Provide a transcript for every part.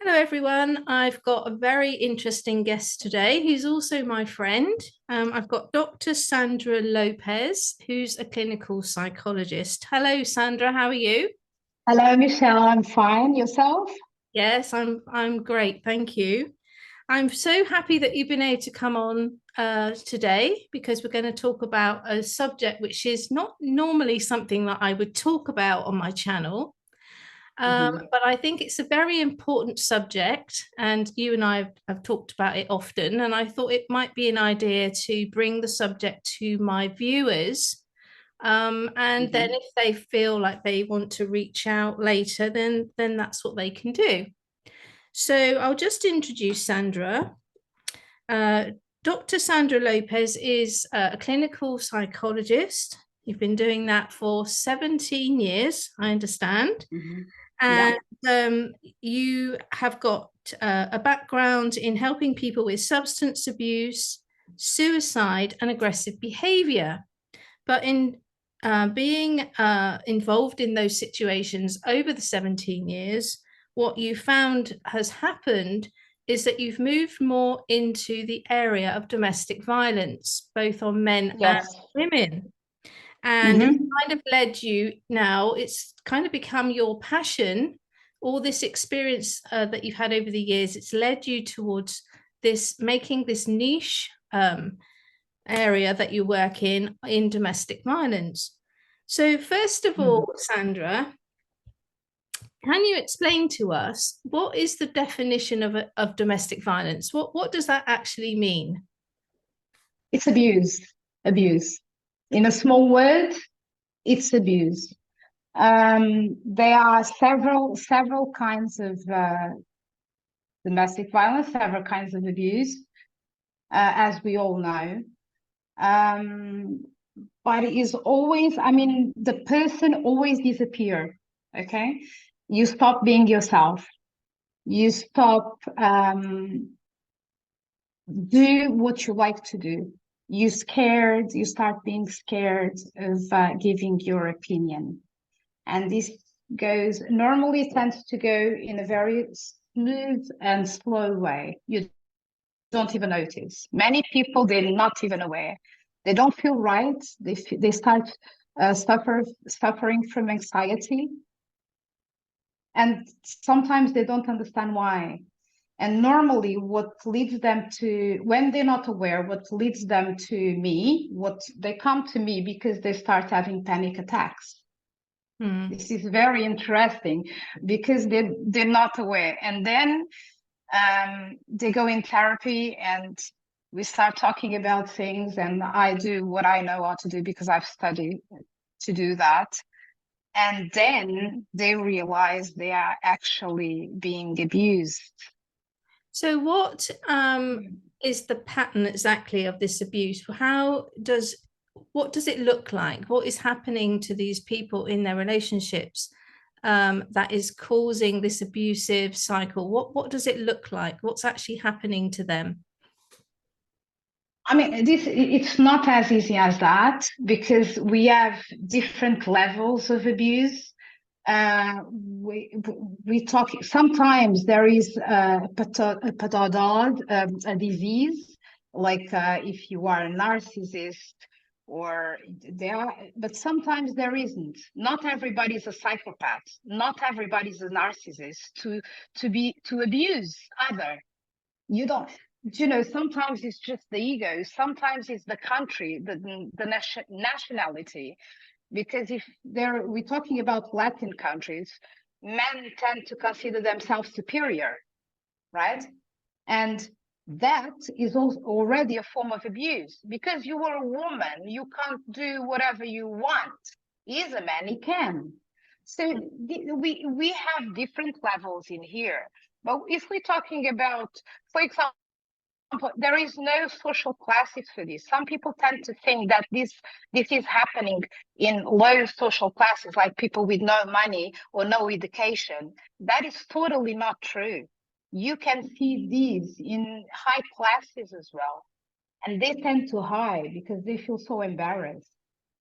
Hello, everyone. I've got a very interesting guest today who's also my friend. I've got Dr. Sandra Lopez, who's a clinical psychologist. Hello, Sandra. How are you? Hello, Michelle. I'm fine. Yourself? Yes, I'm great. Thank you. I'm so happy that you've been able to come on today because we're going to talk about a subject which is not normally something that I would talk about on my channel. Mhm. But I think it's a very important subject, and you and I have talked about it often. And I thought it might be an idea to bring the subject to my viewers. And then Mhm. if they feel like they want to reach out later, then that's what they can do. So I'll just introduce Sandra. Uh, Dr. Sandra Lopez is a clinical psychologist. You've been doing that for 17 years, I understand. Mhm. Yeah. And you have got a background in helping people with substance abuse, suicide, and aggressive behavior. But in being involved in those situations over the 17 years, what you found has happened is that you've moved more into the area of domestic violence, both on men and Yes. women. And it's Mhm. kind of led you now, it's kind of become your passion. All this experience that you've had over the years, it's led you towards this, making this niche area that you work in domestic violence. So, first of Mhm. all, Sandra, can you explain to us what is the definition of domestic violence? What does that actually mean? It's abuse. Abuse. In a small word, it's abuse. There are several kinds of domestic violence, several kinds of abuse, as we all know. Um, but it is always, I mean, the person always disappear. Okay, you stop being yourself. You stop do what you like to do. You start being scared of giving your opinion. And this normally tends to go in a very smooth and slow way. You don't even notice. Many people, they're not even aware. They don't feel right. They start suffering from anxiety. And sometimes they don't understand why. And normally, what leads them to, when they're not aware, what leads them to me, what they come to me because they start having panic attacks. Hmm. This is very interesting because they're not aware. And then they go in therapy and we start talking about things. And I do what I know how to do because I've studied to do that. And then they realize they are actually being abused. So, what is the pattern exactly of this abuse? What does it look like? What is happening to these people in their relationships that is causing this abusive cycle? What does it look like? What's actually happening to them? I mean, it's not as easy as that because we have different levels of abuse. We talk sometimes there is a disease like if you are a narcissist or there, but sometimes there isn't. Not everybody is a psychopath. Not everybody is a narcissist to abuse either. You don't, sometimes it's just the ego, sometimes it's the country, the nationality. Because if we're talking about Latin countries, men tend to consider themselves superior, right? And that is also already a form of abuse because you are a woman, you can't do whatever you want. He's a man, he can. So we have different levels in here. But if we're talking about, for example, there is no social classes for this. Some people tend to think that this is happening in low social classes, like people with no money or no education. That is totally not true. You can see these in high classes as well, and they tend to hide because they feel so embarrassed.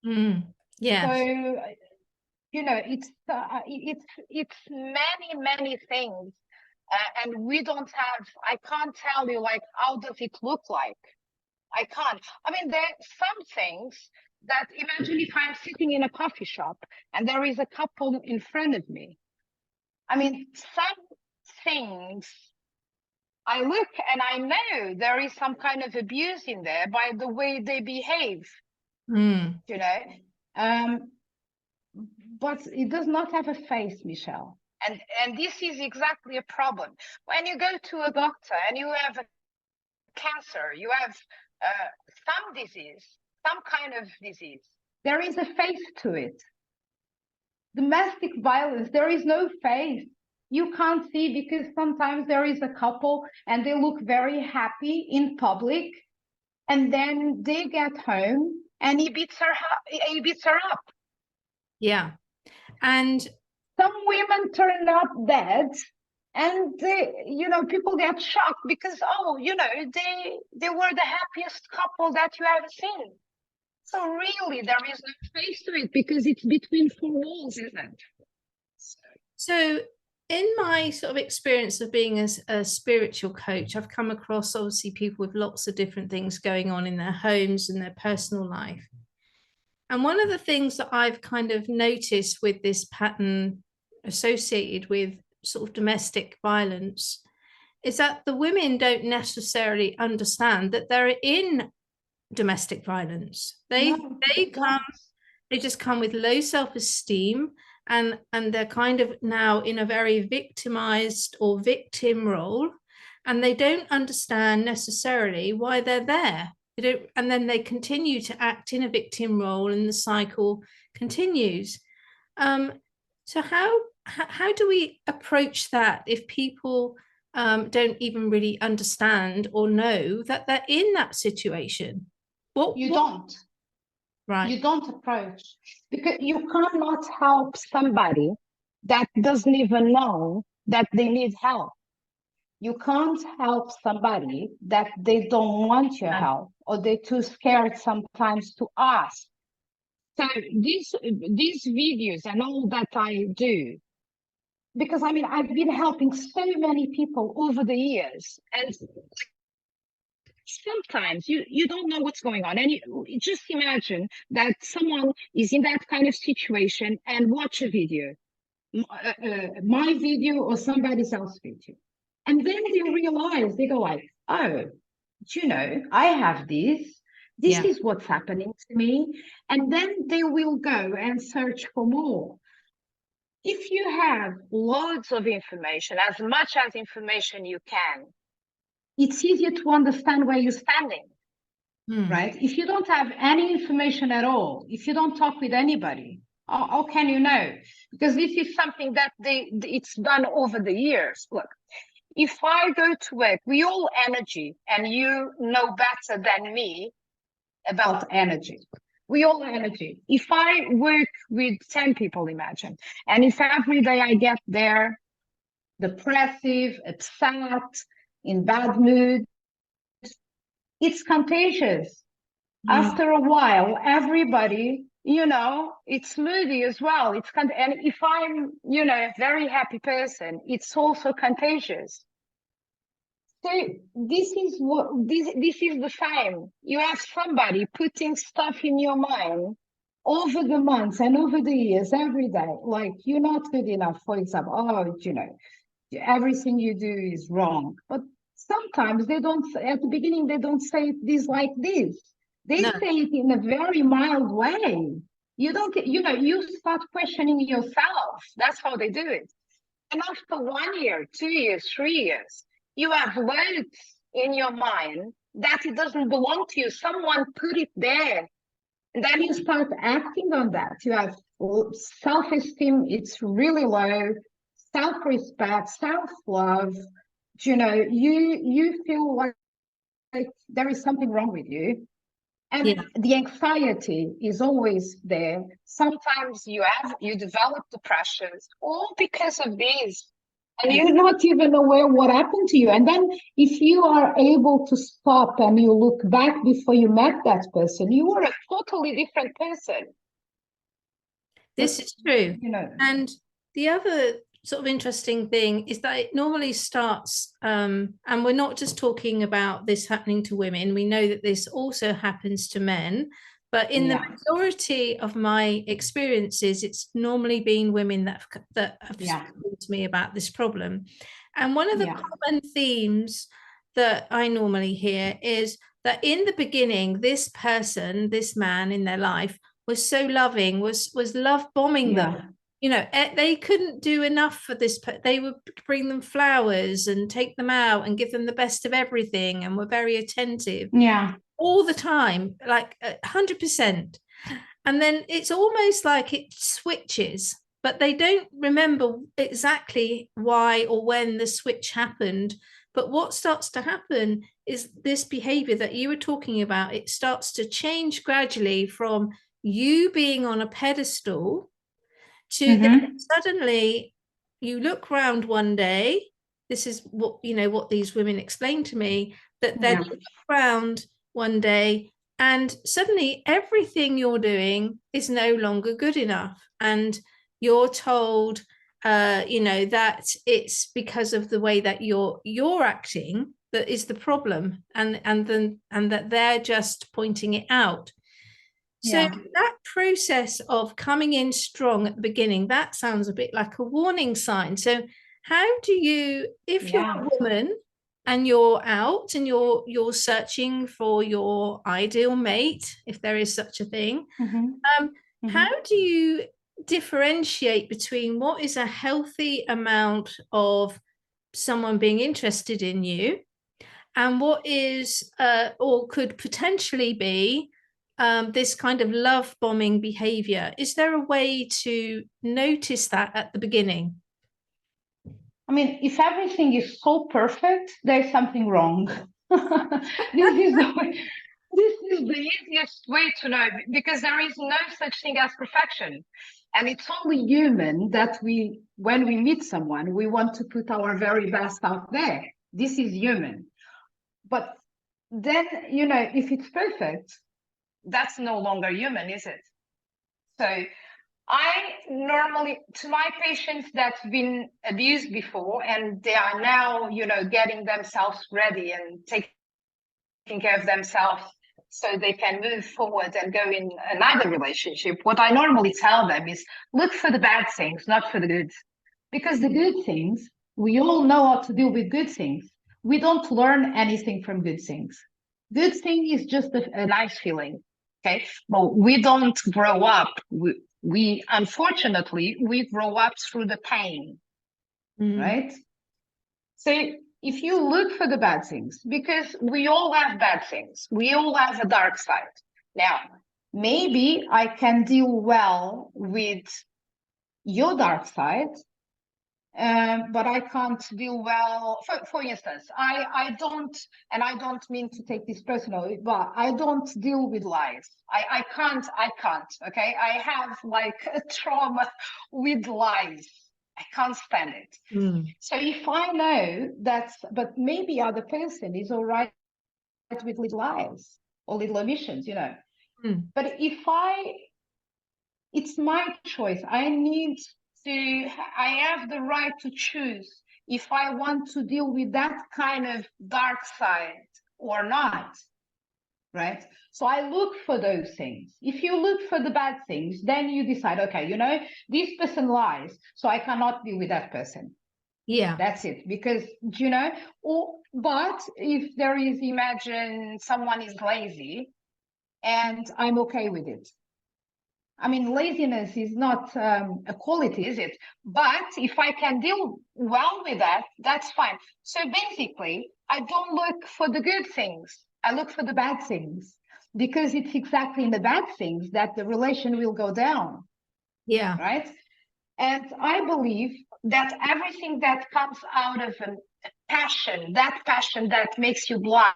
Mm. So Yes. it's many things And we don't have, I can't tell you, like, how does it look like? I can't. I mean, there are some things that, imagine if I'm sitting in a coffee shop and there is a couple in front of me. I mean, some things I look and I know there is some kind of abuse in there by the way they behave, Mm. you know. But it does not have a face, Michelle. And this is exactly a problem. When you go to a doctor and you have a cancer, you have some disease, some kind of disease, there is a face to it. Domestic violence, there is no face. You can't see, because sometimes there is a couple and they look very happy in public, and then they get home and he beats her up. Yeah. And some women turn up dead, and they, you know, people get shocked because, oh, you know, they were the happiest couple that you ever seen. So really, there is no face to it because it's between four walls, isn't it? so in my sort of experience of being a spiritual coach, I've come across obviously people with lots of different things going on in their homes and their personal life. And one of the things that I've kind of noticed with this pattern associated with sort of domestic violence is that the women don't necessarily understand that they're in domestic violence. They just come with low self-esteem, and they're kind of now in a very victimized or victim role, and they don't understand necessarily why they're there. They don't, and then they continue to act in a victim role, and the cycle continues. So how do we approach that if people don't even really understand or know that they're in that situation? Don't. Right. You don't approach, because you cannot help somebody that doesn't even know that they need help. You can't help somebody that they don't want your help, or they're too scared sometimes to ask. So these videos and all that I do, because I mean, I've been helping so many people over the years, and sometimes you don't know what's going on, and you just imagine that someone is in that kind of situation and watch a video, my video or somebody else's video, and then they realize, they go like, oh, you know, I have this is what's happening to me, and then they will go and search for more. If you have loads of information, as much as information you can, it's easier to understand where you're standing, right? If you don't have any information at all, if you don't talk with anybody, how can you know? Because this is something that it's done over the years. Look, if I go to work, we all energy, and you know better than me about energy. We all energy. If I work with 10 people, imagine, and if every day I get there depressive, upset, in bad mood, it's contagious. After a while, everybody, you know, it's moody as well. It's and if I'm, you know, a very happy person, it's also contagious. So this is the same. You have somebody putting stuff in your mind over the months and over the years, every day, like, you're not good enough, for example. Oh, you know, everything you do is wrong. But sometimes they don't, at the beginning, they don't say this like this. They say it in a very mild way. You don't, you know, you start questioning yourself. That's how they do it. And after 1 year, 2 years, 3 years, you have words in your mind that it doesn't belong to you. Someone put it there. And then you start acting on that. You have self-esteem, it's really low, self-respect, self-love. You know, you feel like there is something wrong with you. And the anxiety is always there. Sometimes you develop depressions, all because of this. And you're not even aware what happened to you. And then if you are able to stop and you look back before you met that person, you were a totally different person. This is true. You know. And the other sort of interesting thing is that it normally starts, and we're not just talking about this happening to women. We know that this also happens to men, but in the Yeah, majority of my experiences, it's normally been women that have yeah, spoken to me about this problem. And one of the yeah, common themes that I normally hear is that in the beginning, this person, this man in their life, was so loving, was love bombing them. yeah, You know, they couldn't do enough for this. They would bring them flowers and take them out and give them the best of everything, and were very attentive yeah, all the time, like 100%. And then it's almost like it switches, but they don't remember exactly why or when the switch happened. But what starts to happen is this behavior that you were talking about, it starts to change gradually from you being on a pedestal to then mm-hmm. suddenly you look round one day. This is what, you know, what these women explained to me, that then Yeah, you look around one day and suddenly everything you're doing is no longer good enough, and you're told, you know, that it's because of the way that you're acting that is the problem, and that they're just pointing it out. So yeah, that process of coming in strong at the beginning, that sounds a bit like a warning sign. So how do you, if you're a yeah, woman and you're out and you're searching for your ideal mate, if there is such a thing, mm-hmm. how Mm-hmm. do you differentiate between what is a healthy amount of someone being interested in you and what is or could potentially be this kind of love bombing behavior? Is there a way to notice that at the beginning? I mean, if everything is so perfect, there's something wrong. This is the way, this is the easiest way to know, because there is no such thing as perfection. And it's only human that when we meet someone, we want to put our very best out there. This is human. But then, if it's perfect, that's no longer human, is it? So I normally, to my patients that's been abused before and they are now, getting themselves ready and taking care of themselves so they can move forward and go in another relationship, what I normally tell them is look for the bad things, not for the good. Because the good things, we all know how to deal with good things. We don't learn anything from good things. Good thing is just a nice feeling. Okay. Well, we don't grow up. We unfortunately, we grow up through the pain, Mm. right? So if you look for the bad things, because we all have bad things, we all have a dark side. Now, maybe I can deal well with your dark side, but I can't deal well. For instance, I don't, and I don't mean to take this personally, but I don't deal with lies. I can't. Okay, I have like a trauma with lies. I can't stand it. Mm. So if I know that, but maybe other person is all right with little lies or little omissions, Mm. But it's my choice. I have the right to choose if I want to deal with that kind of dark side or not, right? So I look for those things. If you look for the bad things, then you decide, okay, this person lies, so I cannot deal with that person. Yeah. That's it. Because, but if there is, imagine someone is lazy and I'm okay with it. I mean, laziness is not a quality, is it? But if I can deal well with that, that's fine. So basically, I don't look for the good things. I look for the bad things because it's exactly in the bad things that the relation will go down, Yeah. right? And I believe that everything that comes out of a passion, that passion that makes you blind,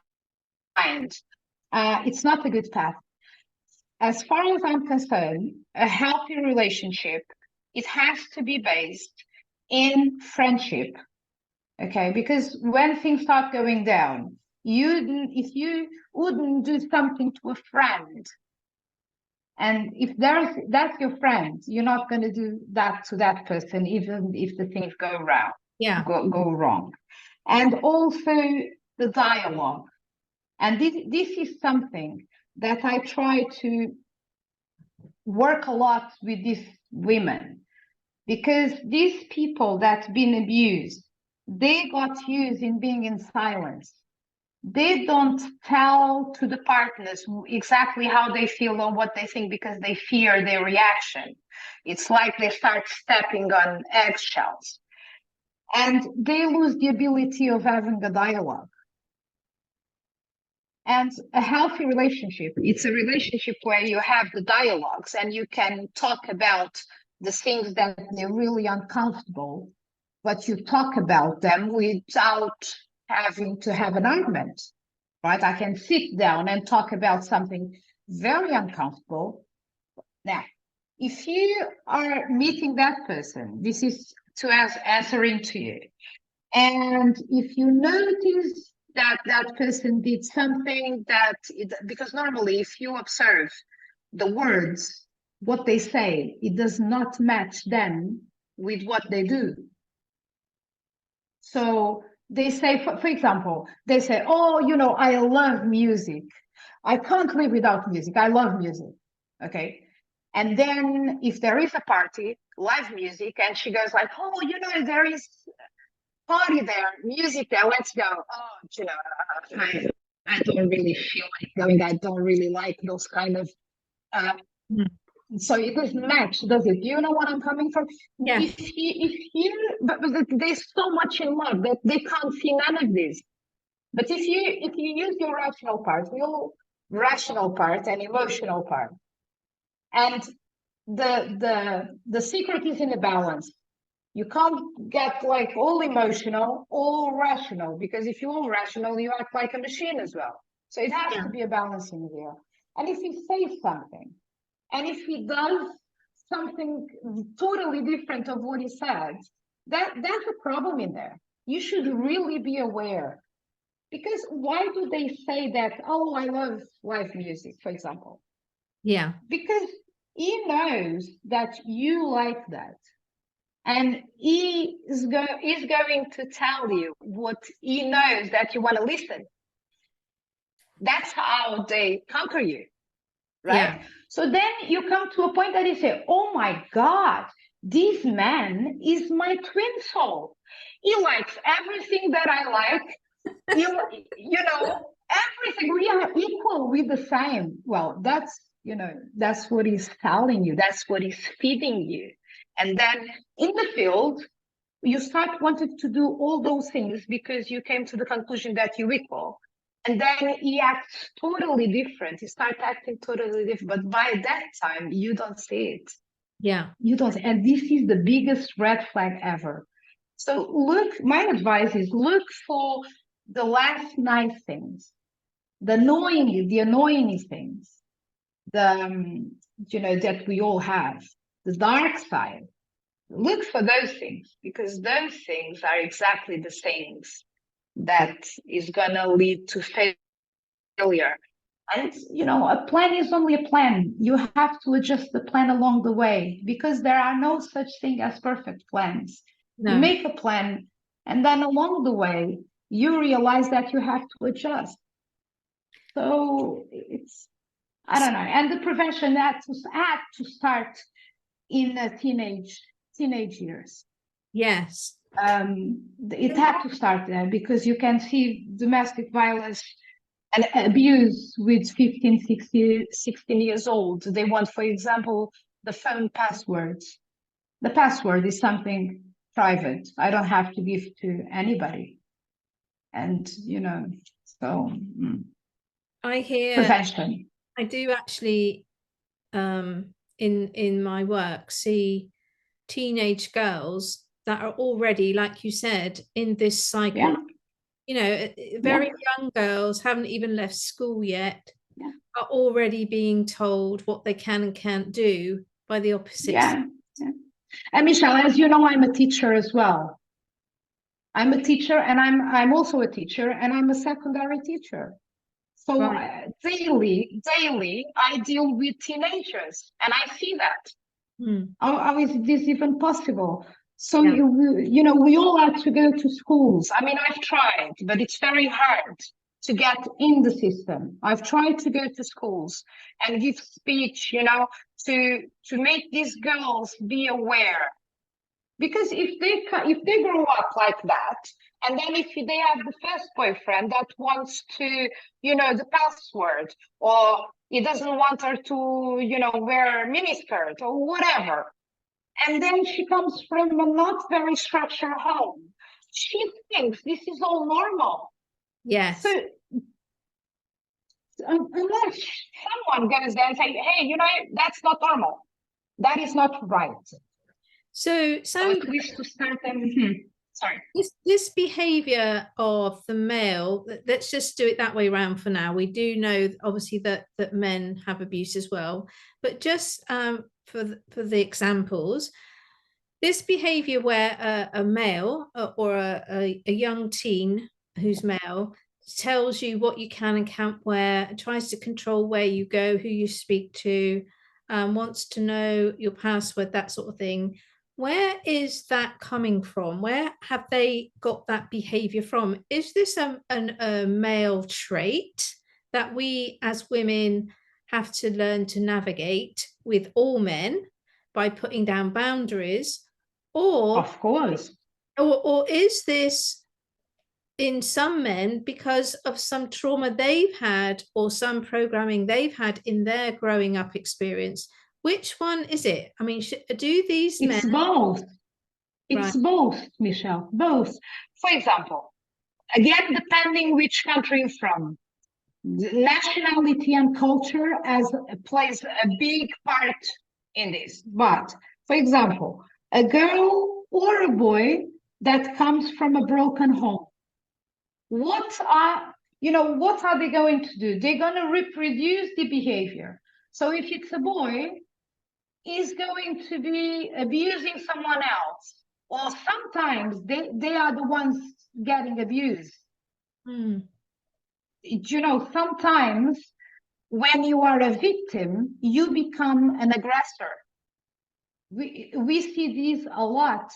it's not a good path. As far as I'm concerned, a healthy relationship, it has to be based in friendship. Okay, because when things start going down, if you wouldn't do something to a friend And if that's your friend, you're not going to do that to that person, even if the things go wrong. And also the dialogue. And this is something that I try to work a lot with these women, because these people that been abused, they got used in being in silence. They don't tell to the partners exactly how they feel or what they think, because they fear their reaction. It's like they start stepping on eggshells, and they lose the ability of having a dialogue. And a healthy relationship, it's a relationship where you have the dialogues and you can talk about the things that they're really uncomfortable, but you talk about them without having to have an argument, right? I can sit down and talk about something very uncomfortable. Now, if you are meeting that person, this is to answering to you. And if you notice that that person did something because normally if you observe the words, what they say, it does not match them with what they do. So they say, for example, they say, oh, I love music. I can't live without music. I love music. Okay. And then if there is a party, live music, and she goes like, oh, there is party there, music there, let's go. Oh, I don't really feel like going. I don't really like those kind of so it doesn't match, does it? Do you know what I'm coming from? Yeah. But they're so much in love that they can't see none of this. But if you use your rational part and emotional part, and the secret is in the balance. You can't get like all emotional, all rational, because if you're all rational, you act like a machine as well. So it has to be a balancing here. And if he says something, and if he does something totally different of what he said, that's a problem in there. You should really be aware. Because why do they say that, oh, I love live music, for example? Yeah. Because he knows that you like that. And he is going to tell you what he knows that you want to listen. That's how they conquer you, right? Yeah. So then you come to a point that you say, oh my God, this man is my twin soul. He likes everything that I like. Everything. We are equal, we're the same. Well, that's what he's telling you. That's what he's feeding you. And then in the field, you start wanting to do all those things because you came to the conclusion that you're equal. And then he acts totally different. He starts acting totally different. But by that time, you don't see it. Yeah. You don't. And this is the biggest red flag ever. So my advice is look for the last nice things, the annoying things, that we all have, the dark side. Look for those things, because those things are exactly the things that is going to lead to failure. And, a plan is only a plan. You have to adjust the plan along the way, because there are no such thing as perfect plans. No. You make a plan, and then along the way, you realize that you have to adjust. So I don't know. And the prevention had to start in teenage years. Yes. It had to start there, because you can see domestic violence and abuse with 15, 16 years old. They want, for example, the phone passwords. The password is something private. I don't have to give to anybody. And, so I hear prevention. I do actually in my work see teenage girls that are already, like you said, in this cycle. Very young girls haven't even left school yet, are already being told what they can and can't do by the opposite. And Michelle, as you know, I'm a teacher as well. I'm a teacher, and I'm also a teacher, and I'm a secondary teacher. So Right. daily, I deal with teenagers, and I see that. Mm. How is this even possible? So Yeah. we all have to go to schools. I mean, I've tried, but it's very hard to get in the system. I've tried to go to schools and give speech, to make these girls be aware. Because if they grow up like that, and then if they have the first boyfriend that wants to, the password, or he doesn't want her to, wear a miniskirt or whatever, and then she comes from a not very structured home, she thinks this is all normal. So Yes. unless someone goes there and say, hey, that's not normal, that is not right. So, So at Sandra, least to start them. Sorry. this behavior of the male, let's just do it that way around for now. We do know obviously that men have abuse as well, but just for the examples, this behavior where a male or a young teen who's male tells you what you can and can't wear, tries to control where you go, who you speak to, wants to know your password, that sort of thing. Where is that coming from? Where have they got that behavior from? Is this a male trait that we as women have to learn to navigate with all men by putting down boundaries? Or, Of course. or is this in some men because of some trauma they've had or some programming they've had in their growing up experience? Which one is it? I mean, do these men? It's both. Right. It's both, Michelle, both. For example, again, depending which country you're from, nationality and culture plays a big part in this. But, for example, a girl or a boy that comes from a broken home, what are they going to do? They're going to reproduce the behavior. So if it's a boy, he's going to be abusing someone else, or sometimes they are the ones getting abused. Mm. Sometimes when you are a victim, you become an aggressor. We see these a lot.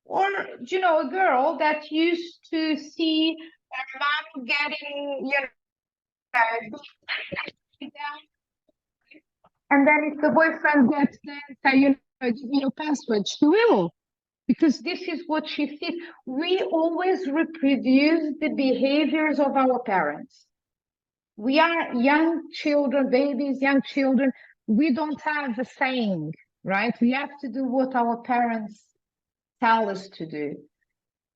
Or, a girl that used to see her mom getting, and then if the boyfriend gets there and say, give me your password, she will. Because this is what she sees. We always reproduce the behaviors of our parents. We are young children, babies, young children. We don't have a saying, right? We have to do what our parents tell us to do.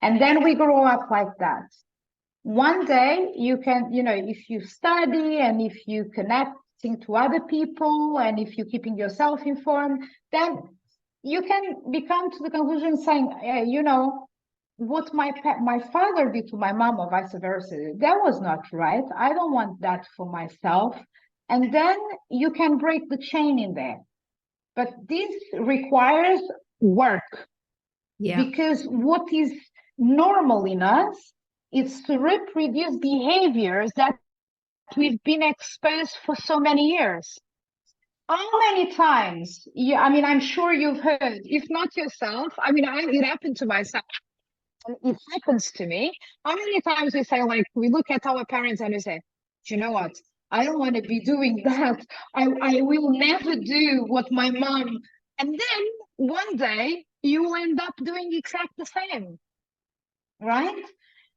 And then we grow up like that. One day you can, if you study and if you connecting to other people and if you're keeping yourself informed, then you can become to the conclusion saying, hey, what my father did to my mom or vice versa, that was not right. I don't want that for myself. And then you can break the chain in there. But this requires work, Yeah. because what is normal in us is to reproduce behaviors that we've been exposed for so many years. How many times? I'm sure you've heard, if not yourself, it happened to myself. And it happens to me. How many times we say, like, we look at our parents and we say, do you know what? I don't want to be doing that. I will never do what my mom. And then one day you will end up doing exactly the same, right?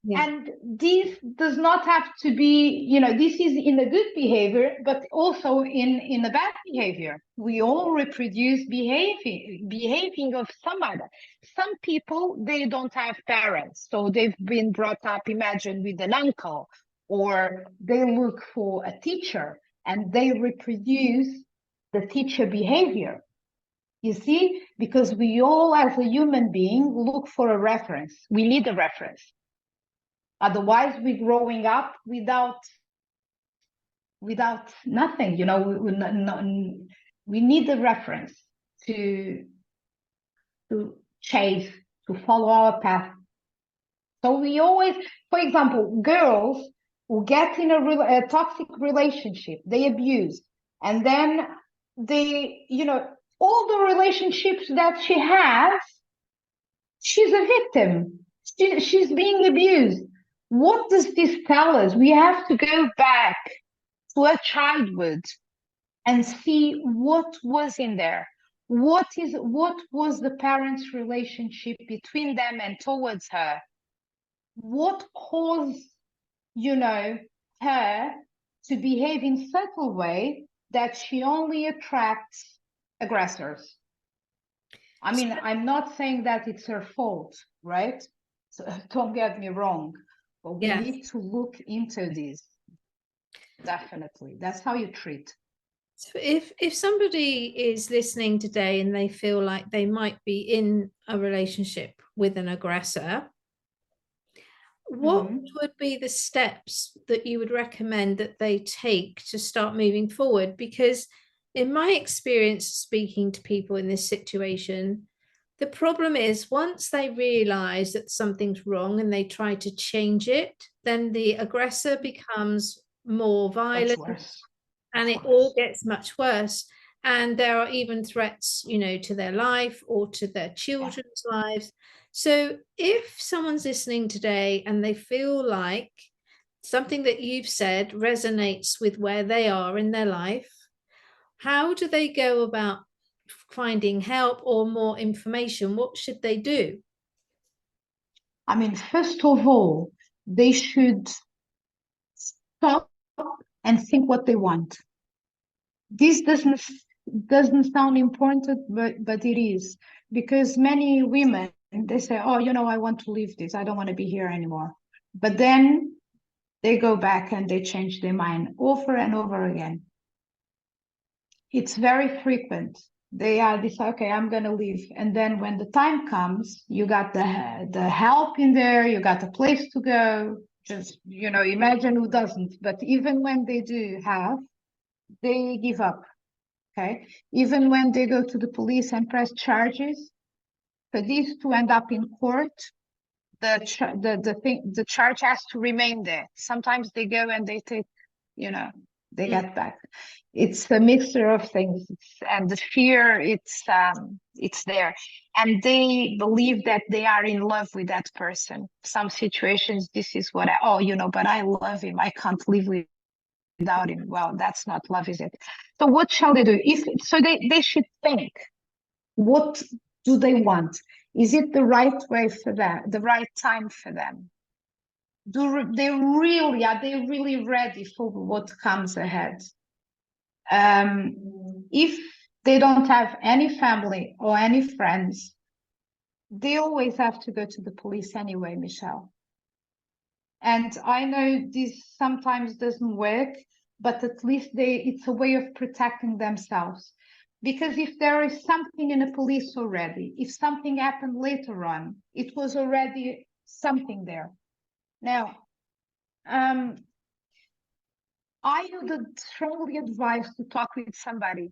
Yeah. And this does not have to be, this is in the good behavior, but also in the bad behavior. We all reproduce behaving of some other. Some people, they don't have parents, so they've been brought up, imagine, with an uncle, or they look for a teacher and they reproduce the teacher behavior. You see, because we all, as a human being, look for a reference. We need a reference. Otherwise, we're growing up without nothing. We need a reference to chase, to follow our path. So we always, for example, girls, get in a toxic relationship, they abuse, and then they, all the relationships that she has, she's a victim. She's being abused. What does this tell us? We have to go back to her childhood and see what was in there. What was the parents' relationship between them and towards her? What caused, her to behave in such a way that she only attracts aggressors? I mean, I'm not saying that it's her fault, right? So don't get me wrong, but we need to look into this. Definitely. That's how you treat. So if somebody is listening today and they feel like they might be in a relationship with an aggressor, what would be the steps that you would recommend that they take to start moving forward? Because in my experience speaking to people in this situation, the problem is once they realize that something's wrong and they try to change it, then the aggressor becomes more violent and it all gets much worse. And there are even threats, to their life or to their children's lives. So if someone's listening today and they feel like something that you've said resonates with where they are in their life, how do they go about finding help or more information? What should they do? I mean, first of all, they should stop and think what they want. This doesn't sound important, but it is, because many women, they say, oh, I want to leave this. I don't want to be here anymore. But then they go back and they change their mind over and over again. It's very frequent. They decide, okay, I'm going to leave. And then when the time comes, you got the help in there, you got a place to go. Just, imagine who doesn't. But even when they do have, they give up. Okay. Even when they go to the police and press charges, for these to end up in court, the charge has to remain there. Sometimes they go and they take, they get back. It's a mixture of things, and the fear, it's there, and they believe that they are in love with that person. Some situations, this is what but I love him. I can't live without him. Well, that's not love, is it? So what shall they do? They should think, what do they want? Is it the right way for them, the right time for them? Are they really ready for what comes ahead? If they don't have any family or any friends, they always have to go to the police anyway, Michelle. And I know this sometimes doesn't work, but at least it's a way of protecting themselves. Because if there is something in the police already, if something happened later on, it was already something there. Now, I would strongly advise to talk with somebody.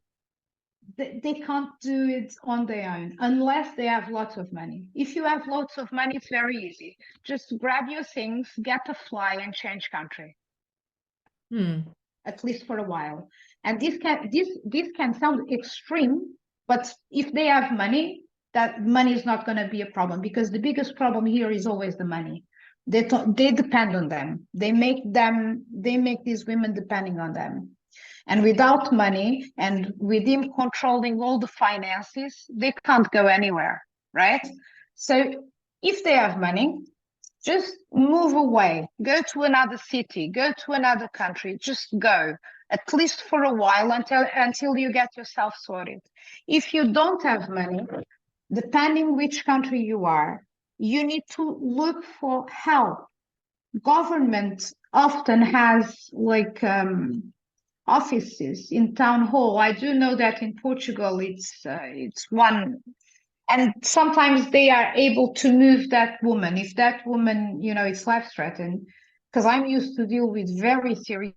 They can't do it on their own unless they have lots of money. If you have lots of money, it's very easy. Just grab your things, get a fly, and change country. At least for a while. And this can sound extreme, but if they have money, that money is not going to be a problem, because the biggest problem here is always the money. They depend on them. They make these women depending on them. And without money and with him controlling all the finances, they can't go anywhere, right? So if they have money, just move away, go to another city, go to another country, just go, at least for a while until you get yourself sorted. If you don't have money, depending which country you are, you need to look for help. Government often has offices in town hall. I do know that in Portugal it's one, and sometimes they are able to move that woman if that woman is life threatened, because I'm used to deal with very serious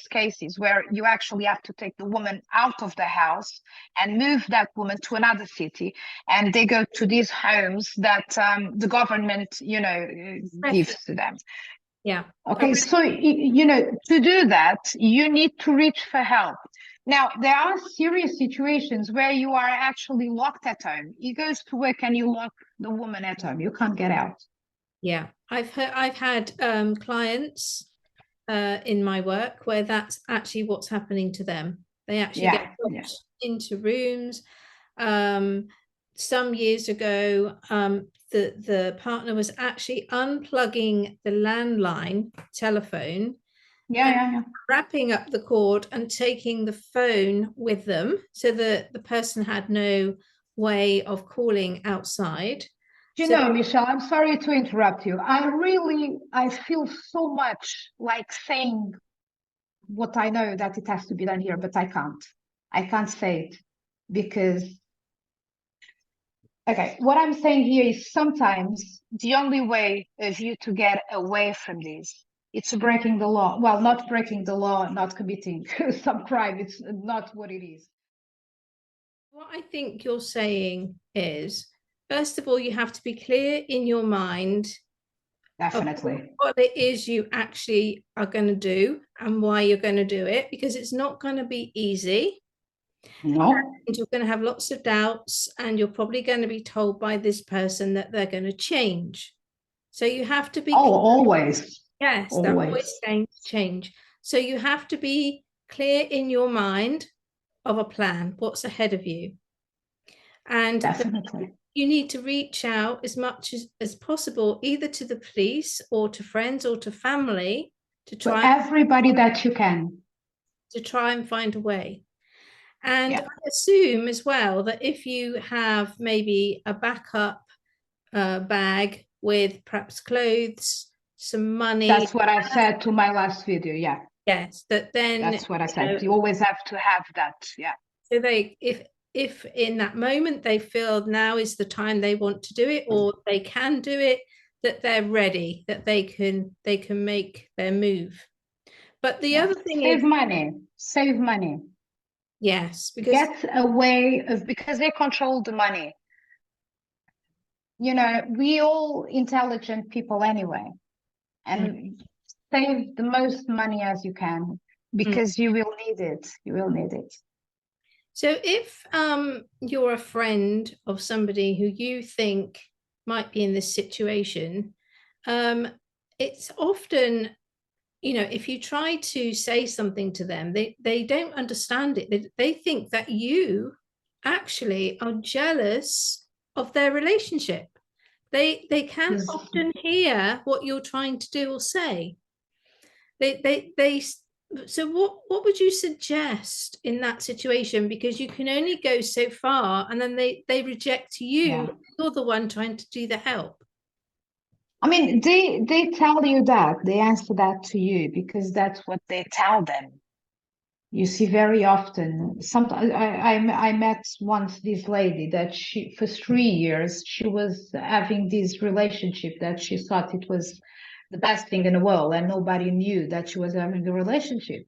cases where you actually have to take the woman out of the house and move that woman to another city, and they go to these homes that the government gives to them. Yeah. Okay, so you know, to do that, you need to reach for help. Now, there are serious situations where you are actually locked at home. He goes to work and you lock the woman at home. You can't get out. Yeah. I've had clients in my work where that's actually what's happening to them. They actually get Yeah, yeah. locked into rooms. Um, some years ago, the partner was actually unplugging the landline telephone Yeah, and yeah, yeah. wrapping up the cord and taking the phone with them so that the person had no way of calling outside. Do you So know, Michelle, I'm sorry to interrupt you. I feel so much like saying what I know that it has to be done here, but I can't. I can't say it because, okay, what I'm saying here is sometimes the only way of you to get away from this, it's breaking the law. Well, not breaking the law, not committing some crime. It's not what it is. what I think you're saying is, first of all, you have to be clear in your mind of Definitely. what it is you actually are going to do and why you're going to do it, because it's not going to be easy. No. And you're going to have lots of doubts, and you're probably going to be told by this person that they're going to change. So you have to be, Oh, always. yes, they're always Always. going to change. So you have to be clear in your mind of a plan, what's ahead of you. And Definitely. you need to reach out as much as possible, either to the police or to friends or to family, to To try everybody that you can. and find a way. And Yeah. I assume as well that if you have maybe a backup bag with perhaps clothes, some money, That's what I said to my last video. Yeah. yes, that then That's what I you know, said. You always have to have that. Yeah. so they if in that moment they feel now is the time they want to do it or they can do it, that they're ready, that they can make their move. But the Yeah. other thing Save is, money. Save money. yes, because Get a way of, because they control the money. You know, we all intelligent people anyway. And save the most money as you can mm, because you will need it. You will need it. so if you're a friend of somebody who you think might be in this situation, um, it's often, if you try to say something to them, they don't understand it. They think that you actually are jealous of their relationship. They can't Because often hear what you're trying to do or say. They so what would you suggest in that situation? Because you can only go so far, and then they reject yeah. you. You're the one trying to do the help. I mean, they tell you that, they answer that to you because that's what they tell them. You see, very often, sometimes I met once this lady that she, for 3 years, she was having this relationship that she thought it was the best thing in the world, and nobody knew that she was having a relationship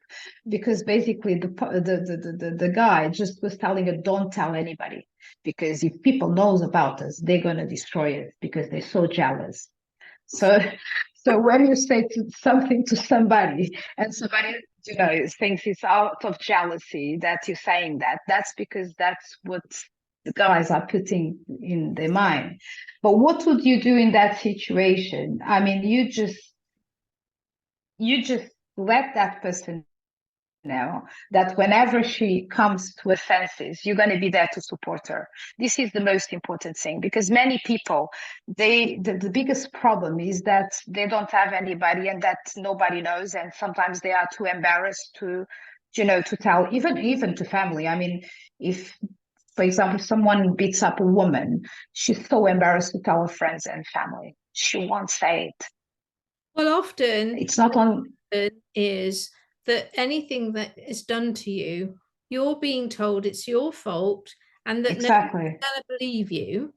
because basically the guy just was telling her, don't tell anybody, because if people knows about us, they're gonna destroy us because they're so jealous. So, so when you say something to somebody and somebody, you know, thinks it's out of jealousy that you're saying that, that's because that's what the guys are putting in their mind. But what would you do in that situation? I mean, you just let that person now that whenever she comes to her senses, you're going to be there to support her. This is the most important thing, because many people, the biggest problem is that they don't have anybody and that nobody knows, and sometimes they are too embarrassed to, you know, to tell, even to family. I mean, if, for example, someone beats up a woman, she's so embarrassed to tell her friends and family. She won't say it. Well, often It's not on. is that anything that is done to you, you're being told it's your fault and that no one's Exactly. going to believe you.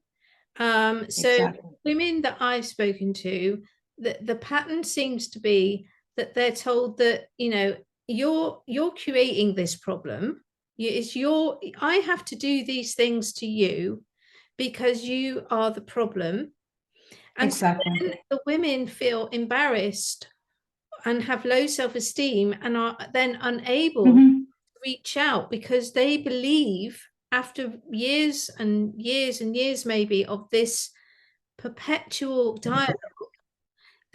So Exactly. women that I've spoken to, the pattern seems to be that they're told that, you're creating this problem. It's your, I have to do these things to you because you are the problem. And so Exactly. then the women feel embarrassed and have low self-esteem and are then unable to Mhm. reach out because they believe, after years and years and years maybe of this perpetual dialogue,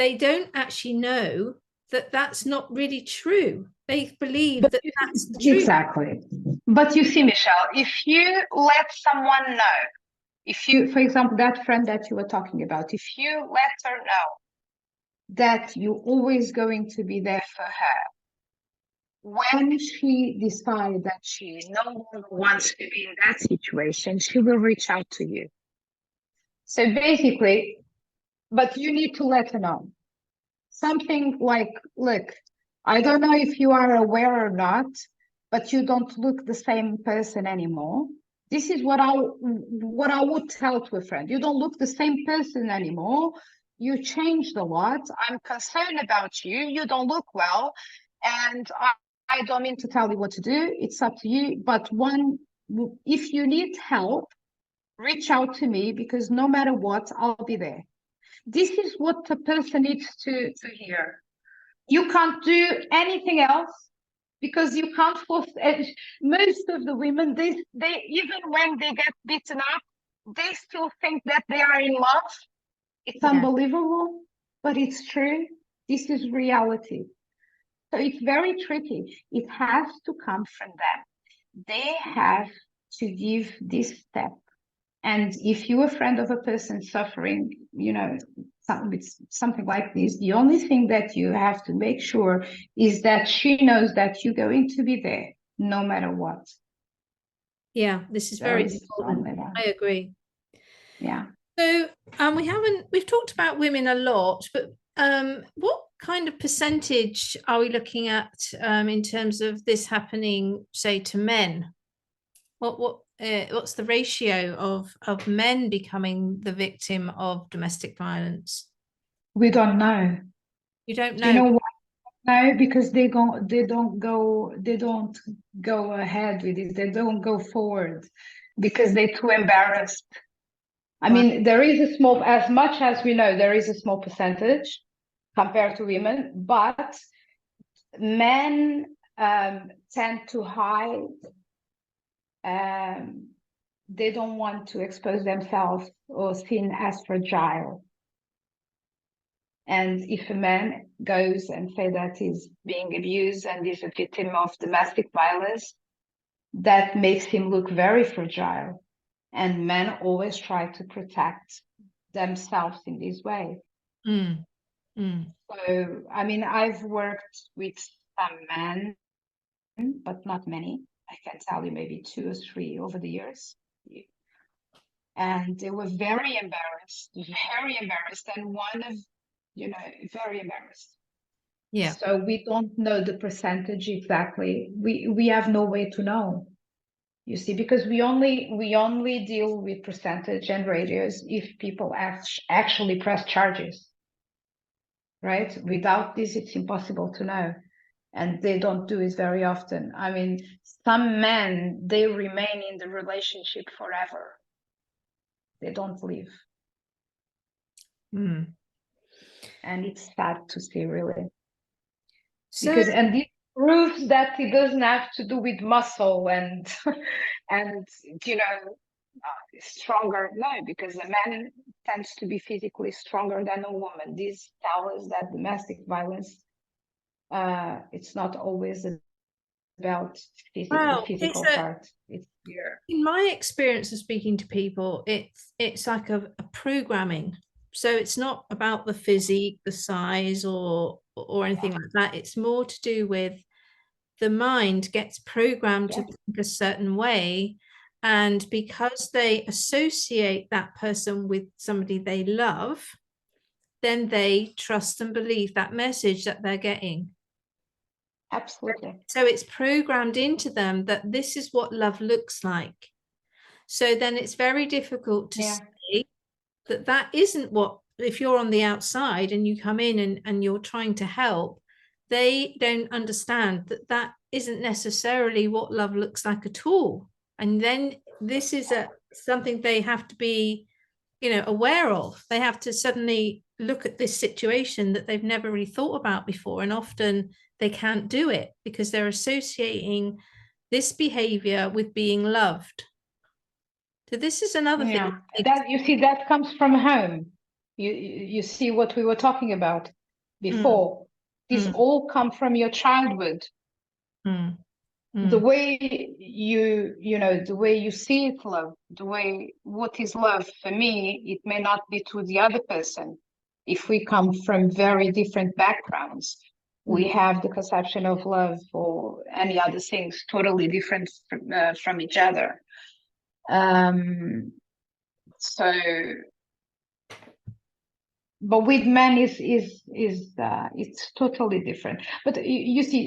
they don't actually know that that's not really true. They believe But that you that's the see, truth. exactly. But you see, Michelle, if you let someone know, if you, for example, that friend that you were talking about, if you let her know that you're always going to be there for her, when she decides that she no longer wants to be in that situation, she will reach out to you. So basically, but you need to let her know. Something like, look, I don't know if you are aware or not, but you don't look the same person anymore. This is what I would tell to a friend. You don't look the same person anymore. You changed a lot. I'm concerned about you. You don't look well. And I don't mean to tell you what to do. It's up to you. But if you need help, reach out to me, because no matter what, I'll be there. This is what the person needs to hear. You can't do anything else, because you can't force. Most of the women, they even when they get beaten up, they still think that they are in love. It's unbelievable, but it's true. This is reality. So it's very tricky. It has to come from them. They have to give this step. And if you're a friend of a person suffering, with something like this, the only thing that you have to make sure is that she knows that you're going to be there no matter what. Yeah, this is So very it's important. only that. I agree. Yeah. So we've talked about women a lot, but what kind of percentage are we looking at in terms of this happening, say, to men? What's the ratio of men becoming the victim of domestic violence? We don't know. You don't Do you know? know why? No, because they don't go ahead with it. They don't go forward because they're too embarrassed. I Wow. mean, there is a small, as much as we know, there is a small percentage compared to women, but men tend to hide. They don't want to expose themselves or seen as fragile. And if a man goes and say that he's being abused and is a victim of domestic violence, that makes him look very fragile. And men always try to protect themselves in this way. Mm, mm. So, I mean, I've worked with some men, but not many. I can tell you maybe 2 or 3 over the years. And they were very embarrassed, and one of, very embarrassed. Yeah. So we don't know the percentage exactly. We have no way to know. You see, because we only deal with percentage and radius if people actually press charges, right? Without this, it's impossible to know. And they don't do it very often. I mean, some men, they remain in the relationship forever. They don't leave. Mm. And it's sad to see, really. So, Because, and this proves that it doesn't have to do with muscle and, and, stronger. No, because a man tends to be physically stronger than a woman. This tells us that domestic violence, it's not always about the well, physical part. It's here. in my experience of speaking to people, it's like a programming. So it's not about the physique, the size, or anything like that. It's more to do with the mind gets programmed to think a certain way. And because they associate that person with somebody they love, then they trust and believe that message that they're getting. Absolutely. So it's programmed into them that this is what love looks like. So then it's very difficult to say that that isn't what, if you're on the outside and you come in and you're trying to help, they don't understand that that isn't necessarily what love looks like at all. And then this is something they have to be, aware of. They have to suddenly look at this situation that they've never really thought about before, and often they can't do it because they're associating this behavior with being loved. So this is another thing. Yeah, that you see, that comes from home. You see what we were talking about before. This Mm, all come from your childhood. mm, The mm, way the way you see it, love, the way what is love for me, it may not be to the other person. If we come from very different backgrounds, we mm. have the conception of love or any other things totally different from each other. So, but with men is it's totally different. But you see,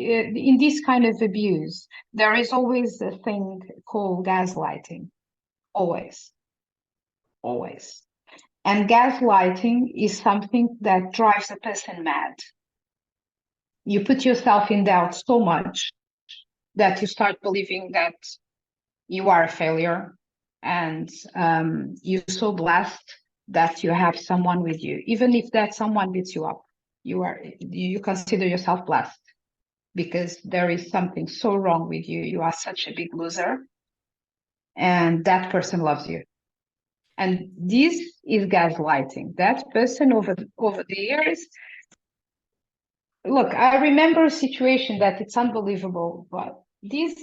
in this kind of abuse, there is always a thing called gaslighting. Always, always. And gaslighting is something that drives a person mad. You put yourself in doubt so much that you start believing that you are a failure, and you're so blessed that you have someone with you, even if that someone beats you up. You consider yourself blessed because there is something so wrong with you. You are such a big loser, and that person loves you. And this is gaslighting. That person over the years. Look, I remember a situation that it's unbelievable, but this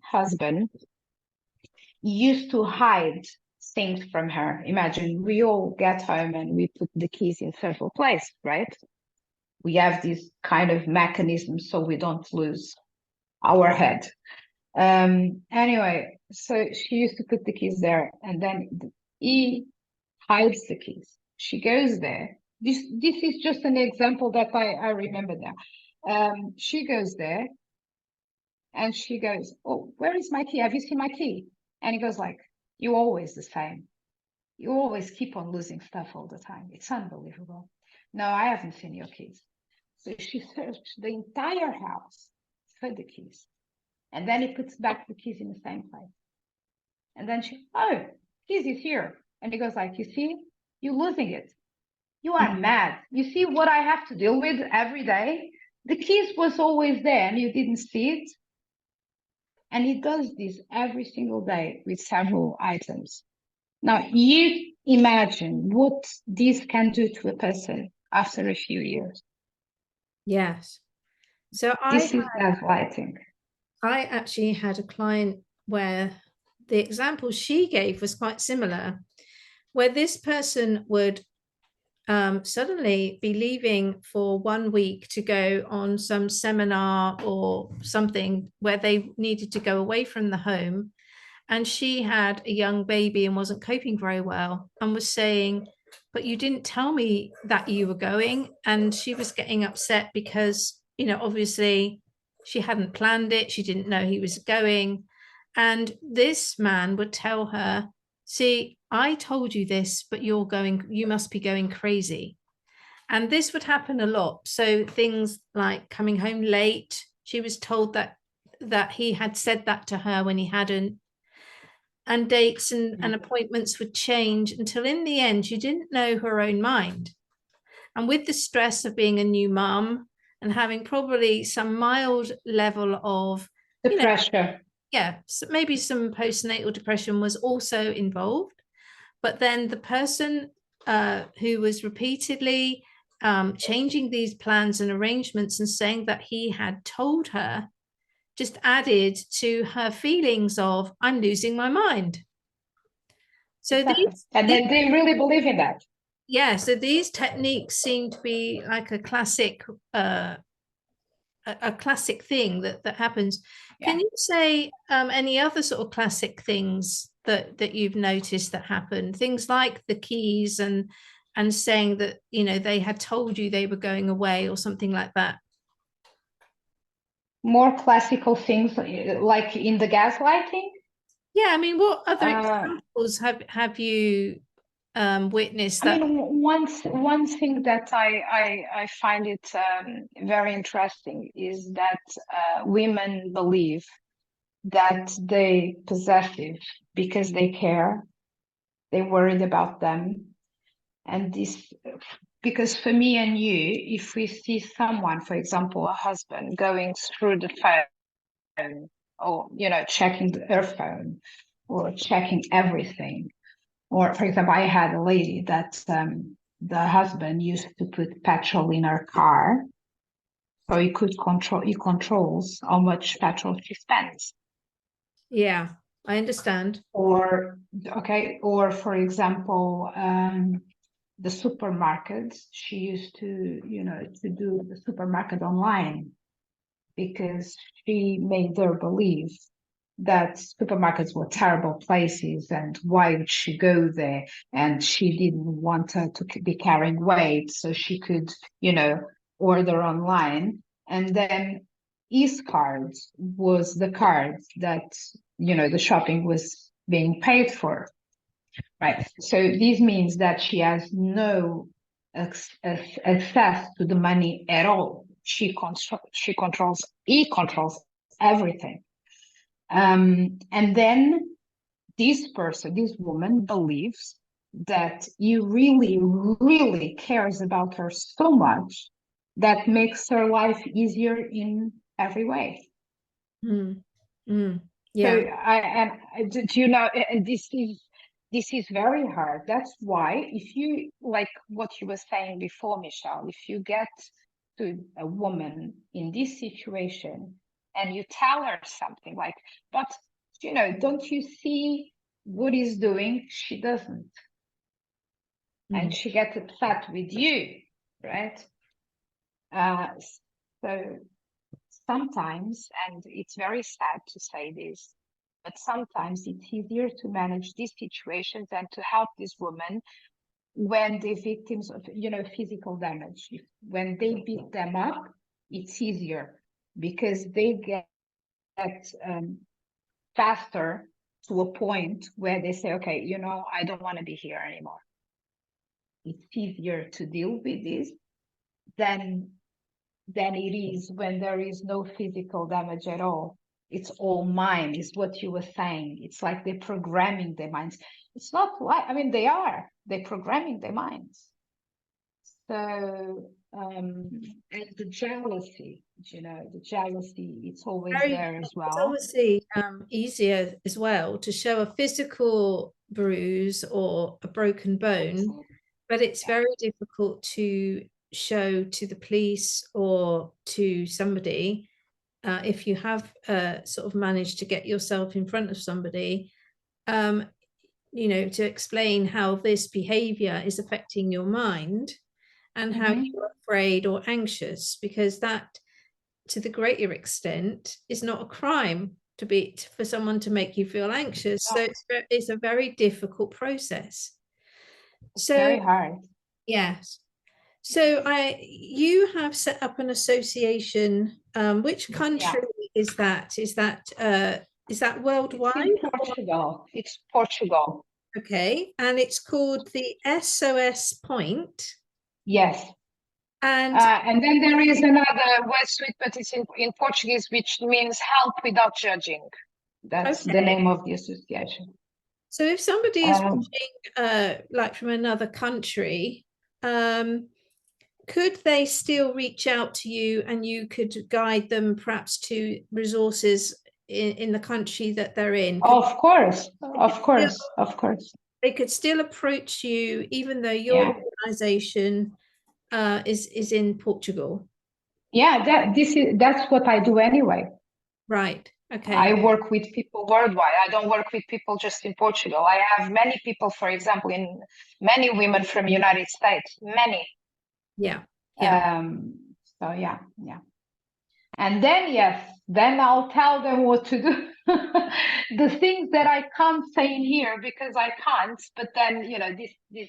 husband used to hide things from her. Imagine we all get home and we put the keys in several places, right? We have this kind of mechanism so we don't lose our head. Anyway, so she used to put the keys there, and then he hides the keys. She goes there. This is just an example that I remember now. She goes there and she goes, "Oh, where is my key? Have you seen my key?" And he goes like, "You're always the same. You always keep on losing stuff all the time. It's unbelievable." "No, I haven't seen your keys." So she searched the entire house for the keys. And then he puts back the keys in the same place. And then she, "Oh, keys is here." And he goes like, "You see, you're losing it. You are mad. You see what I have to deal with every day? The keys was always there and you didn't see it." And he does this every single day with several items. Now, you imagine what this can do to a person after a few years. Yes. So This is gaslighting. I actually had a client where the example she gave was quite similar, where this person would suddenly be leaving for 1 week to go on some seminar or something where they needed to go away from the home. And she had a young baby and wasn't coping very well and was saying, "But you didn't tell me that you were going." And she was getting upset because, obviously she hadn't planned it. She didn't know he was going. And this man would tell her, "See, I told you this, but you must be going crazy." And this would happen a lot. So things like coming home late, she was told that he had said that to her when he hadn't. And dates and appointments would change until in the end she didn't know her own mind. And with the stress of being a new mum and having probably some mild level of, The pressure. yeah, so maybe some postnatal depression was also involved. But then the person who was repeatedly changing these plans and arrangements and saying that he had told her just added to her feelings of, "I'm losing my mind." So Exactly. And then they really believe in that. Yeah, so these techniques seem to be like a classic thing that happens. Yeah. Can you say any other sort of classic things that you've noticed that happen? Things like the keys and saying that they had told you they were going away or something like that. More classical things like in the gaslighting. Yeah, I mean, what other examples have you witnessed that? I mean, one thing that I find it very interesting is that women believe that they possessive because they care, they worried about them, and this because for me and you, if we see someone, for example, a husband going through the phone, or checking her phone, or checking everything, or for example, I had a lady that the husband used to put petrol in her car, so he controls how much petrol she spends. Yeah, I understand. Or okay, or for example, the supermarkets, she used to do the supermarket online, because she made her believe that supermarkets were terrible places, and why would she go there, and she didn't want her to be carrying weight, so she could order online. And then his card was the card that the shopping was being paid for, right? So this means that she has no access to the money at all. He controls everything. And then this person, this woman, believes that he really, really cares about her so much that makes her life easier in every way. Mm. Mm. So Yeah. do you know, and this is very hard. That's why, if you, like what you were saying before, Michelle, if you get to a woman in this situation and you tell her something like, but don't you see what he's doing? She doesn't. And Mm. she gets upset with you, right? Uh, so sometimes, and it's very sad to say this, but sometimes it's easier to manage these situations and to help this woman when they're victims of, physical damage. When they beat them up, it's easier because they get faster to a point where they say, okay, I don't want to be here anymore. It's easier to deal with this than it is when there is no physical damage at all. It's all mind, is what you were saying. It's like they're programming their minds. It's not like, I mean, they're programming their minds. So, and the jealousy, it's always Very, there as it's well. obviously easier as well to show a physical bruise or a broken bone, but it's Yeah. very difficult to show to the police or to somebody, if you have sort of managed to get yourself in front of somebody, um, to explain how this behavior is affecting your mind and how Mm-hmm. you're afraid or anxious, because that, to the greater extent, is not a crime to be for someone to make you feel anxious. So Oh, it's a very difficult process. it's So very hard. yes. So you have set up an association. Which Yeah. country is that? Is that It's worldwide? in Portugal. It's Portugal. Okay, and it's called the SOS Point. Yes. And And then there is another word suite, but it's in Portuguese, which means help without judging. That's the okay, name of the association. so if somebody is Um, watching, like from another country, um, could they still reach out to you and you could guide them perhaps to resources in the country that they're in? Could of course, they could of still, course, of course. they could still approach you even though your Yeah, organization is in Portugal? yeah. That's what I do anyway. Right. Okay. I work with people worldwide. I don't work with people just in Portugal. I have many people, for example, in many women from United States, many. Yeah. Yeah. Um, so yeah, yeah. And then, yes, then I'll tell them what to do. The things that I can't say in here because I can't, but then, this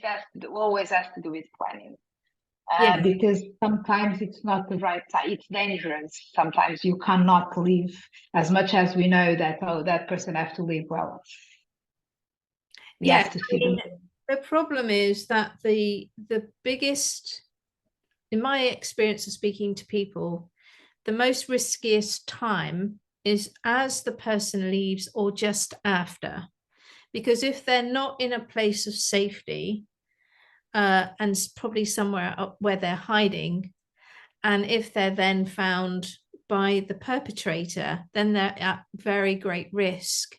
always has to do with planning. Yeah. Because sometimes it's not the right time. It's dangerous. Sometimes you cannot leave as much as we know that, oh, that person have to leave. Well, we Yes. have to I see mean, them. the problem is that the biggest, in my experience of speaking to people, the most riskiest time is as the person leaves or just after. Because if they're not in a place of safety, and probably somewhere up where they're hiding. And if they're then found by the perpetrator, then they're at very great risk.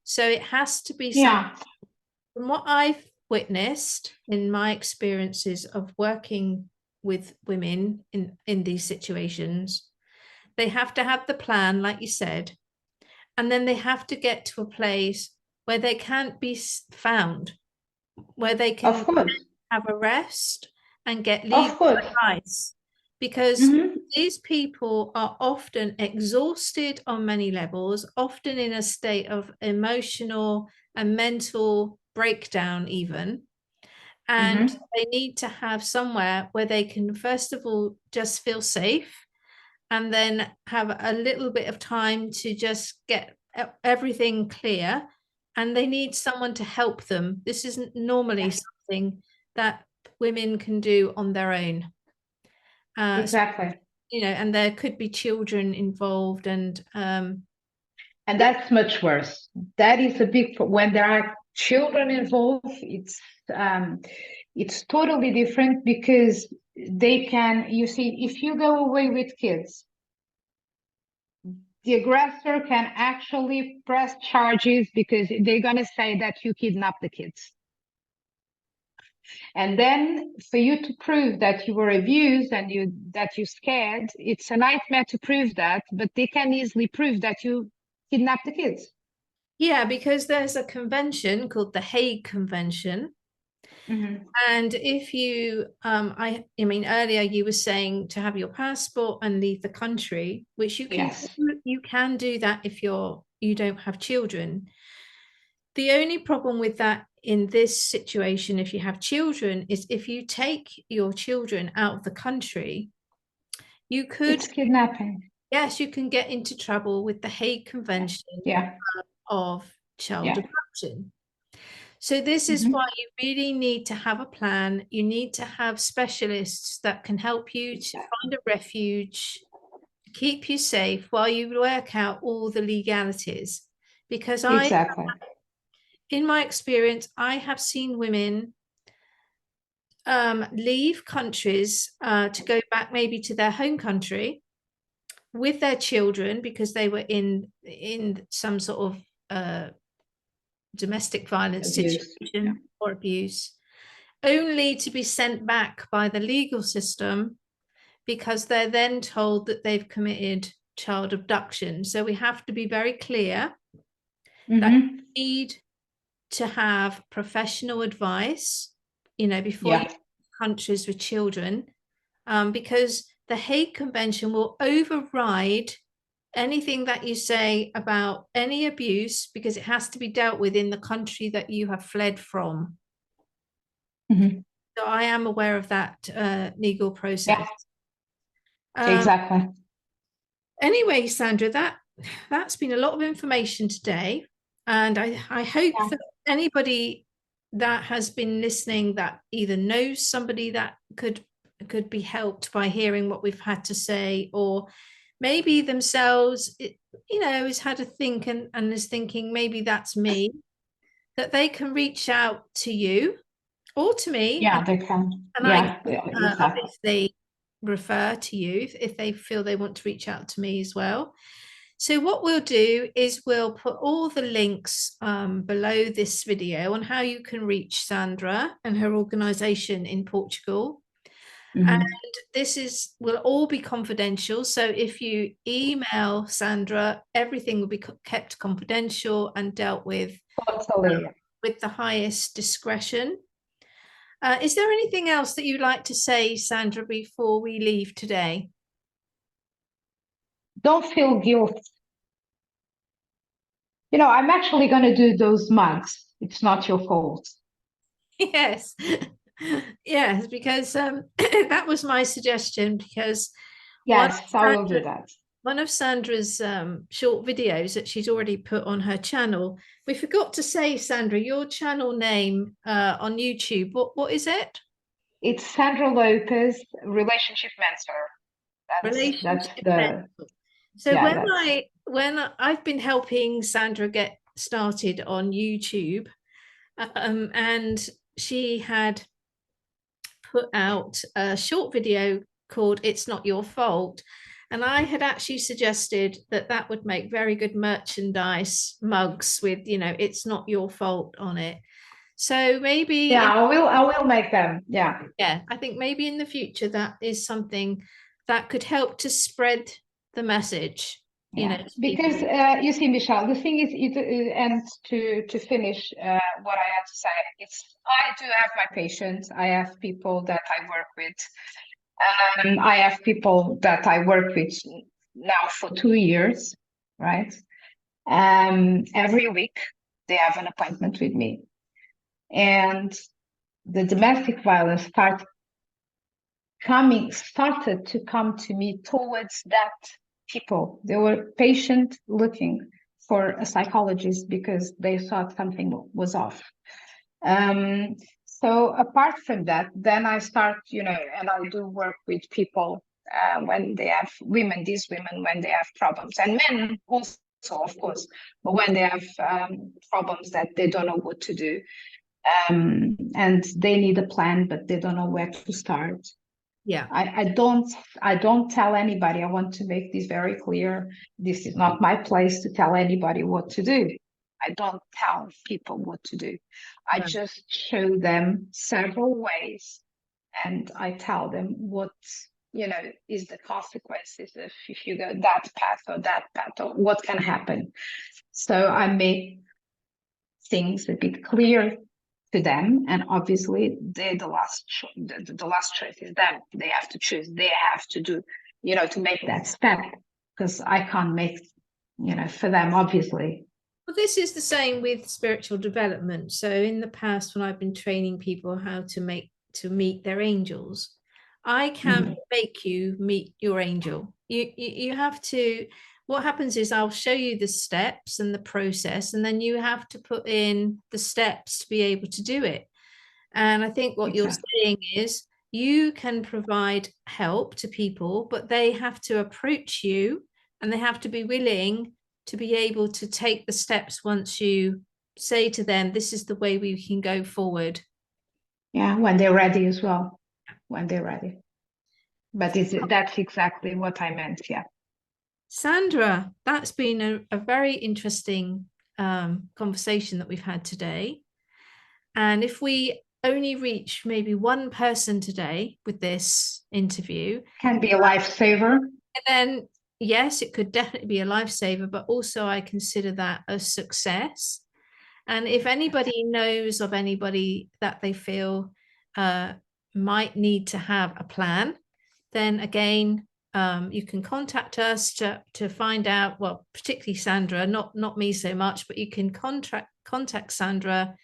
So it has to be something, Yeah, from what I've witnessed in my experiences of working with women in these situations, they have to have the plan, like you said, and then they have to get to a place where they can't be found, where they of can course, have a rest and get of legal course. advice, because Hmm. these people are often exhausted on many levels, often in a state of emotional and mental breakdown, even. And Hmm. they need to have somewhere where they can, first of all, just feel safe, and then have a little bit of time to just get everything clear. And they need someone to help them. This isn't normally Yeah, something that women can do on their own. So, exactly. and there could be children involved, and And yeah, that's much worse. That is a big, when there are children involved, um, it's totally different because they can, you see, if you go away with kids, the aggressor can actually press charges because they're going to say that you kidnapped the kids. And then for you to prove that you were abused and you scared, it's a nightmare to prove that, but they can easily prove that you kidnapped the kids. yeah, because there's a convention called the Hague Convention. Hmm. And if you, I mean, earlier you were saying to have your passport and leave the country, which Yes. you can do that if you don't have children. The only problem with that in this situation, if you have children, is if you take your children out of the country, you could, It's kidnapping. yes, you can get into trouble with the Hague Yeah. Convention Yeah. of child Yeah. abduction. So this is why Hmm. you really need to have a plan. You need to have specialists that can help you to find a refuge, keep you safe while you work out all the legalities. Because Exactly. in my experience, I have seen women leave countries to go back maybe to their home country with their children because they were in some sort of domestic violence Abuse. Yeah. situation or abuse, only to be sent back by the legal system because they're then told that they've committed child abduction. So we have to be very clear that Hmm. you need to have professional advice, before you Yeah. countries with children, because the Hague Convention will override anything that you say about any abuse because it has to be dealt with in the country that you have fled from. Hmm. So I am aware of that legal Yeah. process. Um, Exactly. anyway, Sandra, that's been a lot of information today, and I hope Yeah. that anybody that has been listening that either knows somebody that could be helped by hearing what we've had to say, or maybe themselves, has had a think and is thinking maybe that's me, that they can reach out to you or to me, Yeah, they can. and I Yeah. can Yeah. Exactly. obviously refer to you if they feel they want to reach out to me as well. So what we'll do is we'll put all the links below this video on how you can reach Sandra and her organization in Portugal. And Hmm. this will all be confidential. So if you email Sandra, everything will be kept confidential and dealt Totally. with the highest discretion. Is there anything else that you'd like to say, Sandra, before we leave today? Don't feel guilt. I'm actually going to do those mugs. It's not your fault. Yes. Yes, because that was my suggestion, because one Yes, I will do that. one of Sandra's short videos that she's already put on her channel. We forgot to say, Sandra, your channel name on YouTube. What is it? It's Sandra Lopez, relationship mentor. That's Relationship the Mentor. So yeah, when that's I've been helping Sandra get started on YouTube, and she had put out a short video called It's Not Your Fault. And I had actually suggested that that would make very good merchandise mugs with, it's not your fault on it. So maybe, Yeah, I will make them. Yeah. yeah, I think maybe in the future that is something that could help to spread the message, Yeah, to because people. you see, Michelle, the thing is, and to finish what I have to say, I do have my patients. I have people that I work with. I have people that I work with now for 2 years, right? Every week they have an appointment with me, and the domestic violence started to come to me towards that people. They were patient looking for a psychologist because they thought something was off. So apart from that, then I start, and I do work with people when they have these women, when they have problems, and men also, of course, but when they have problems that they don't know what to do, and they need a plan, but they don't know where to start. Yeah. I don't tell anybody. I want to make this very clear. This is not my place to tell anybody what to do. I don't tell people what to do. I No. just show them several ways, and I tell them what is the consequences if you go that path or that path, or what can happen. So I make things a bit clear to them, and obviously they're the last choice is them. They have to choose. They have to do, to make that step, because I can't make, for them, obviously. Well, this is the same with spiritual development. So in the past, when I've been training people how to meet their angels, I can't make you meet your angel. You have to. What happens is I'll show you the steps and the process, and then you have to put in the steps to be able to do it. And I think what you're Exactly. saying is you can provide help to people, but they have to approach you and they have to be willing to be able to take the steps once you say to them, this is the way we can go forward. Yeah, when they're ready as well. When they're ready. But that's exactly what I meant. Yeah. Sandra, that's been a very interesting conversation that we've had today. And if we only reach maybe one person today with this interview, Can be a lifesaver. and then yes, it could definitely be a lifesaver, but also I consider that a success. And if anybody knows of anybody that they feel uh, might need to have a plan, then again, you can contact us to find out. Well, particularly Sandra, not me so much, but you can contact Sandra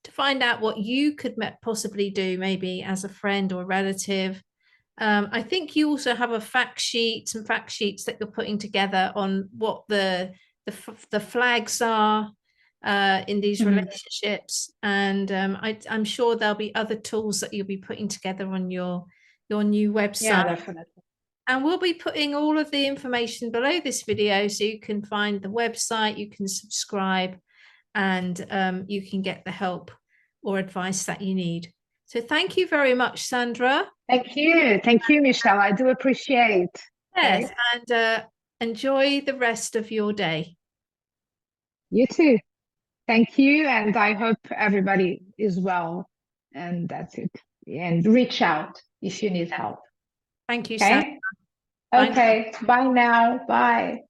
to find out what you could possibly do, maybe as a friend or relative. I think you also have some fact sheets that you're putting together on what the flags are in these relationships, and I'm sure there'll be other tools that you'll be putting together on your new Yeah, website. definitely. And we'll be putting all of the information below this video so you can find the website, you can subscribe, and you can get the help or advice that you need. So thank you very much, Sandra. Thank you. Thank you, Michelle. I do appreciate. Yes, Okay. and enjoy the rest of your day. You too. Thank you. And I hope everybody is well. And that's it. And reach out if you need help. Thank you, Sandra. Okay. Bye. Okay. Bye now. Bye.